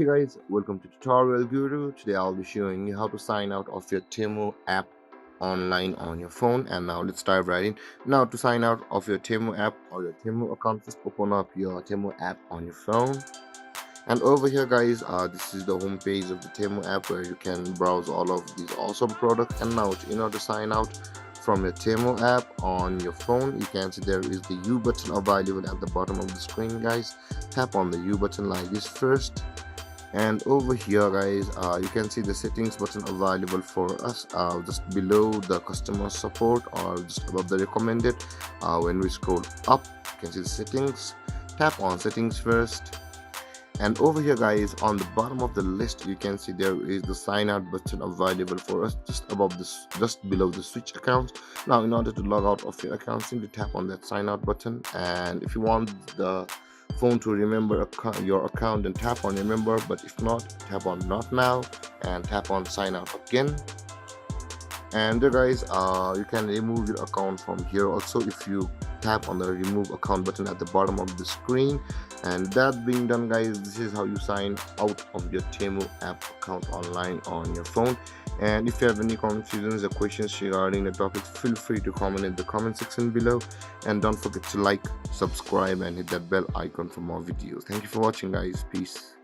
Hey guys, welcome to Tutorial Guru. Today I'll be showing you how to sign out of your Temu app online on your phone. And now let's dive right in. Now to sign out of your Temu app or your Temu account, just open up your Temu app on your phone. And over here guys, this is the home page of the Temu app where you can browse all of these awesome products. And now in order to sign out from your Temu app on your phone, you can see there is the U button available at the bottom of the screen guys. Tap on the U button like this first, and over here guys, you can see the settings button available for us just below the customer support or just above the recommended. When we scroll up, you can see the settings. Tap on settings first, and over here guys, on the bottom of the list, you can see there is the sign out button available for us just above this, just below the switch accounts. Now in order to log out of your account, simply tap on that sign out button, and if you want the phone to remember your account, then tap on remember, but if not, tap on not now and tap on sign out again. And there guys, you can remove your account from here also if you tap on the remove account button at the bottom of the screen. And that being done guys, this is how you sign out of your Temu app account online on your phone. And if you have any confusions or questions regarding the topic, feel free to comment in the comment section below, and don't forget to like, subscribe and hit that bell icon for more videos. Thank you for watching guys. Peace.